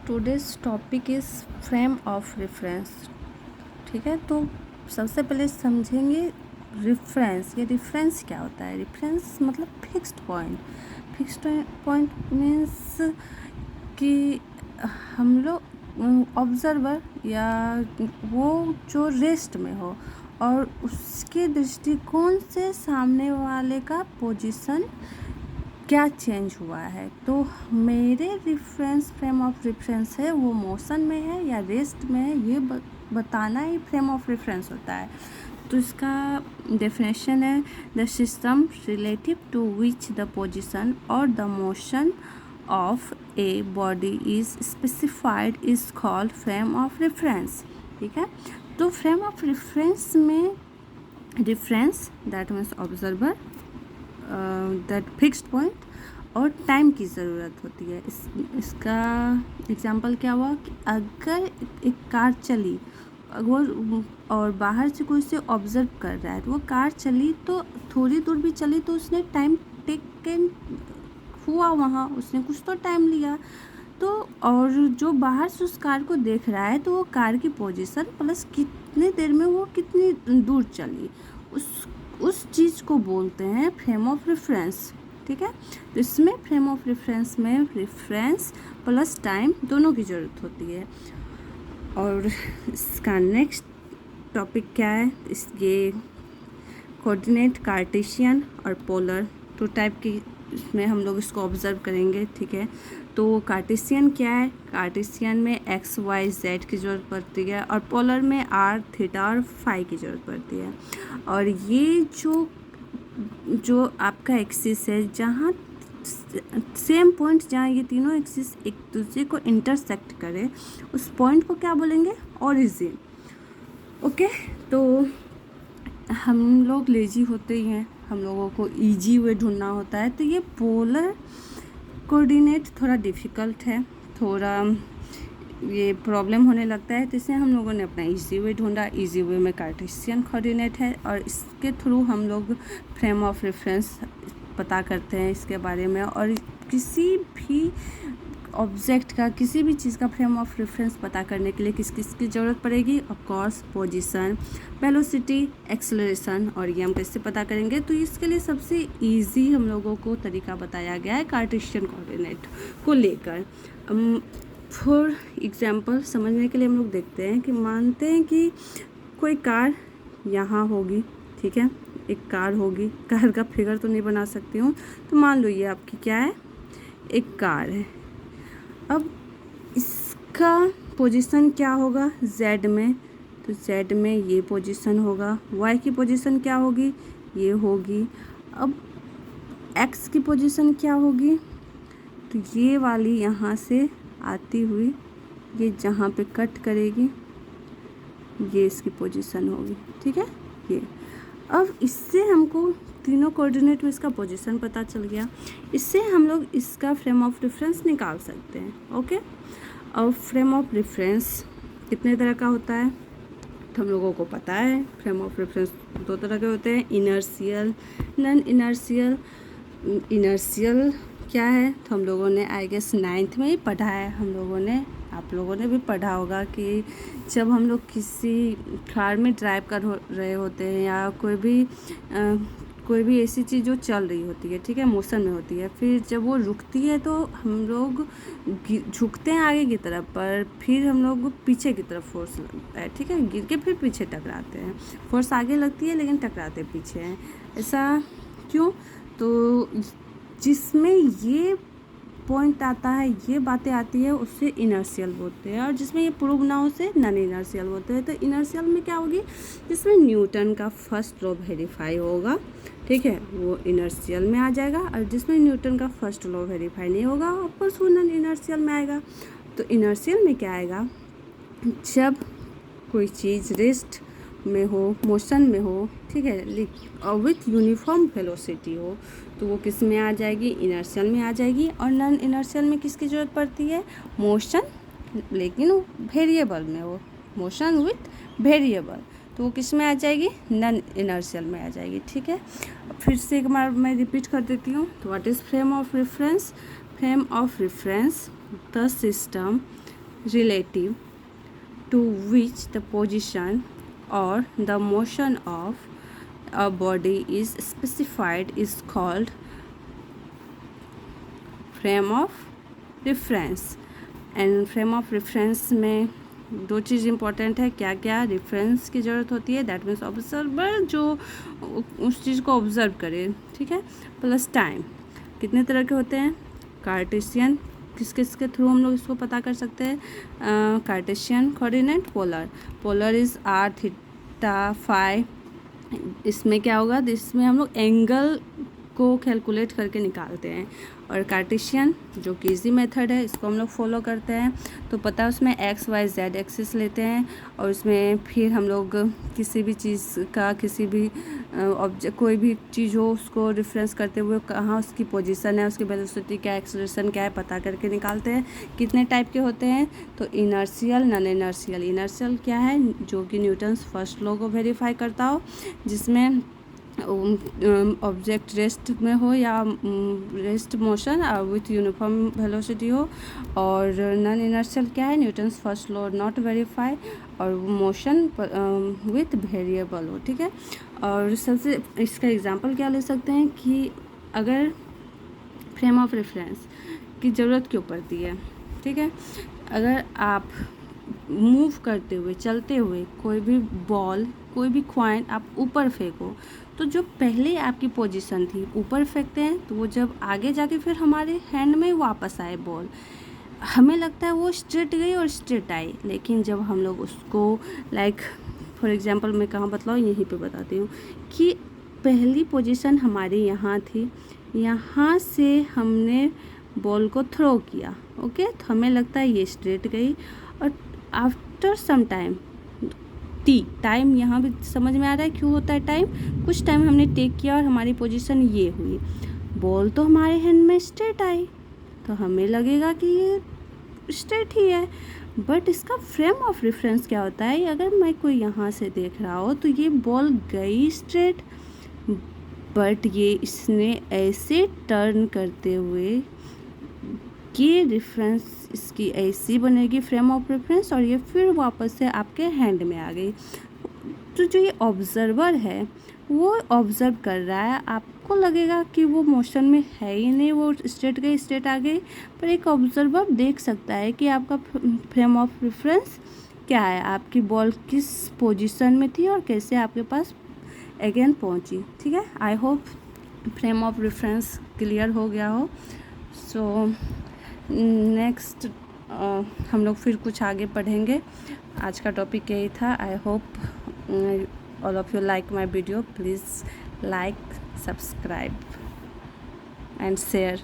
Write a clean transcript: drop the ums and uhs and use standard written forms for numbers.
Today's topic is frame of reference. ठीक है, तो सबसे पहले समझेंगे रेफरेंस। ये रेफरेंस क्या होता है? रेफरेंस मतलब fixed point. Fixed point means कि हम लोग ऑब्जर्वर या वो जो रेस्ट में हो और उसके दृष्टिकोण से सामने वाले का पोजीशन क्या चेंज हुआ है। तो मेरे रेफरेंस फ्रेम ऑफ रेफरेंस है वो मोशन में है या रेस्ट में है, ये बताना ही फ्रेम ऑफ रेफरेंस होता है। तो इसका डेफिनेशन है the system relative to which the position और the motion of a body is specified is called frame of reference. ठीक है, तो फ्रेम ऑफ रेफरेंस में reference that means observer, that fixed point और टाइम की ज़रूरत होती है। इसका एग्जांपल क्या हुआ कि अगर एक कार चली और बाहर से कोई उसे ऑब्जर्व कर रहा है, तो वो कार चली तो थोड़ी दूर भी चली तो उसने टाइम टेकन हुआ, वहाँ उसने कुछ तो टाइम लिया। तो और जो बाहर से उस कार को देख रहा है तो वो कार की पोजीशन प्लस कितने देर में वो कितनी दूर चली, उस चीज़ को बोलते हैं फ्रेम ऑफ रेफरेंस। ठीक है, तो इसमें फ्रेम ऑफ रेफरेंस में रेफरेंस प्लस टाइम दोनों की ज़रूरत होती है। और इसका नेक्स्ट टॉपिक क्या है? ये कोऑर्डिनेट कार्टेशियन और पोलर टू टाइप की इसमें हम लोग इसको ऑब्जर्व करेंगे। ठीक है, तो कार्टेशियन क्या है? कार्टेशियन में एक्स वाई जेड की ज़रूरत पड़ती है और पोलर में आर थीटा और फाई की ज़रूरत पड़ती है। और ये जो आपका एक्सिस है, जहाँ सेम पॉइंट, जहाँ ये तीनों एक्सिस एक दूसरे को इंटरसेक्ट करे, उस पॉइंट को क्या बोलेंगे? ओरिजिन। ओके, तो हम लोग लेजी होते ही हैं, हम लोगों को इजी वे ढूंढना होता है। तो ये पोलर कोऑर्डिनेट थोड़ा डिफ़िकल्ट है, थोड़ा ये प्रॉब्लम होने लगता है, तो इसलिए हम लोगों ने अपना इजी वे ढूंढा। इजी वे में कार्टेशियन कोऑर्डिनेट है और इसके थ्रू हम लोग फ्रेम ऑफ रेफरेंस पता करते हैं इसके बारे में। और किसी भी ऑब्जेक्ट का, किसी भी चीज़ का फ्रेम ऑफ रेफरेंस पता करने के लिए किस किस की ज़रूरत पड़ेगी? Of course position, velocity, acceleration. और ये हम कैसे पता करेंगे? तो इसके लिए सबसे इजी हम लोगों को तरीका बताया गया है कार्टेशियन कोऑर्डिनेट को लेकर। फॉर एग्जांपल समझने के लिए हम लोग देखते हैं कि मानते हैं कि कोई कार यहाँ होगी। ठीक है, एक कार होगी, कार का फिगर तो नहीं बना सकती हूँ, तो मान लो ये आपकी क्या है? एक कार है। अब इसका पोजीशन क्या होगा? जेड में, तो जेड में ये पोजीशन होगा। वाई की पोजीशन क्या होगी? ये होगी। अब एक्स की पोजीशन क्या होगी? तो ये वाली यहाँ से आती हुई ये जहाँ पे कट करेगी, ये इसकी पोजीशन होगी। ठीक है, ये अब इससे हमको तीनों कोऑर्डिनेट में इसका पोजीशन पता चल गया। इससे हम लोग इसका फ्रेम ऑफ रेफरेंस निकाल सकते हैं। ओके, और फ्रेम ऑफ रेफरेंस कितने तरह का होता है तो हम लोगों को पता है। फ्रेम ऑफ रेफरेंस दो तरह के होते हैं, इनर्शियल, नॉन इनर्शियल। इनर्शियल क्या है तो हम लोगों ने आई गेस 9th में ही पढ़ा है, हम लोगों ने, आप लोगों ने भी पढ़ा होगा कि जब हम लोग किसी कार में ड्राइव कर रहे होते हैं या कोई भी ऐसी चीज़ जो चल रही होती है, ठीक है, मोशन में होती है, फिर जब वो रुकती है तो हम लोग झुकते हैं आगे की तरफ, पर फिर हम लोग पीछे की तरफ फोर्स लगता है। ठीक है, गिर के फिर पीछे टकराते हैं। फोर्स आगे लगती है लेकिन टकराते पीछे हैं। ऐसा क्यों? तो जिसमें ये पॉइंट आता है, ये बातें आती है, उससे इनर्शियल बोलते हैं। और जिसमें ये प्रूव ना हो उसे नॉन इनर्शियल बोलते हैं। तो इनर्शियल में क्या होगी? जिसमें न्यूटन का फर्स्ट लॉ वेरीफाई होगा, ठीक है, वो इनर्शियल में आ जाएगा। और जिसमें न्यूटन का फर्स्ट लॉ वेरीफाई नहीं होगा, ऑफकोर्स वो नॉन इनर्शियल में आएगा। तो इनर्शियल में क्या आएगा? जब कोई चीज़ रेस्ट में हो, मोशन में हो, ठीक है, और विथ यूनिफॉर्म वेलोसिटी हो, तो वो किस में आ जाएगी? इनर्शियल में आ जाएगी। और नॉन इनर्शियल में किसकी ज़रूरत पड़ती है? मोशन, लेकिन वेरिएबल में हो, मोशन विथ वेरिएबल, तो वो किस में आ जाएगी? नॉन इनर्शियल में आ जाएगी। ठीक है, फिर से एक बार मैं रिपीट कर देती हूँ। तो what is frame of reference? Frame of reference the system relative to which the position or the motion of a body is specified is called frame of reference. And frame of reference में दो चीज़ important है, क्या क्या reference की ज़रूरत होती है, that means observer जो उस चीज़ को ऑब्जर्व करे, ठीक है, प्लस टाइम। कितने तरह के होते हैं, कार्टेशियन, किसके थ्रू हम लोग इसको पता कर सकते हैं, Cartesian coordinate, polar. Polar is r theta phi. इसमें क्या होगा, इसमें हम लोग एंगल को कैलकुलेट करके निकालते हैं। और कार्टेशियन जो कि इजी मेथड है, इसको हम लोग फॉलो करते हैं, तो पता है उसमें एक्स वाई जेड एक्सिस लेते हैं और उसमें फिर हम लोग किसी भी चीज़ का, किसी भी ऑब्जेक्ट, कोई भी चीज़ हो उसको रेफरेंस करते हुए कहाँ उसकी पोजीशन है, उसकी वेलोसिटी क्या है, एक्सेलरेशन क्या है, पता करके निकालते हैं। कितने टाइप के होते हैं, तो इनर्शियल, नॉन इनर्शियल। इनर्शियल क्या है, जो कि न्यूटन्स फर्स्ट लॉ को वेरीफाई करता हो, जिसमें ऑब्जेक्ट रेस्ट में हो या rest motion with uniform velocity हो। और नॉन इनर्शियल क्या है, Newton's first law not verify, और मोशन विथ वेरिएबल हो, ठीक है। और सबसे इसका एग्जांपल क्या ले सकते हैं कि अगर फ्रेम ऑफ रेफरेंस की ज़रूरत क्यों पड़ती है, ठीक है, अगर आप मूव करते हुए, चलते हुए कोई भी बॉल, कोई भी कॉइन आप ऊपर फेंको, तो जो पहले आपकी पोजीशन थी ऊपर फेंकते हैं, तो वो जब आगे जाके फिर हमारे हैंड में वापस आए बॉल, हमें लगता है वो स्ट्रेट गई और स्ट्रेट आई। लेकिन जब हम लोग उसको लाइक फॉर एग्जांपल मैं कहाँ बतलाऊँ, यहीं पे बताती हूँ कि पहली पोजीशन हमारी यहाँ थी, यहाँ से हमने बॉल को थ्रो किया, ओके, तो हमें लगता है ये स्ट्रेट गई। और आफ्टर सम टाइम, टाइम यहाँ भी समझ में आ रहा है क्यों होता है टाइम, कुछ टाइम हमने टेक किया और हमारी पोजीशन ये हुई, बॉल तो हमारे हैंड में स्ट्रेट आई, तो हमें लगेगा कि ये स्ट्रेट ही है। बट इसका फ्रेम ऑफ रेफरेंस क्या होता है, अगर मैं कोई यहाँ से देख रहा हो तो ये बॉल गई स्ट्रेट, बट ये इसने ऐसे टर्न करते हुए कि रेफरेंस इसकी ऐसी बनेगी फ्रेम ऑफ रेफरेंस, और ये फिर वापस से आपके हैंड में आ गई। तो जो ये ऑब्जर्वर है वो ऑब्जर्व कर रहा है, आपको लगेगा कि वो मोशन में है ही नहीं, वो स्ट्रेट गई स्ट्रेट आ गई, पर एक ऑब्जर्वर देख सकता है कि आपका फ्रेम ऑफ रेफरेंस क्या है, आपकी बॉल किस पोजीशन में थी और कैसे आपके पास अगेन पहुंची, ठीक है। I hope frame of reference clear हो गया हो। सो नेक्स्ट हम लोग फिर कुछ आगे पढ़ेंगे। आज का टॉपिक यही था। I hope all of you like my video. Please like, subscribe and share.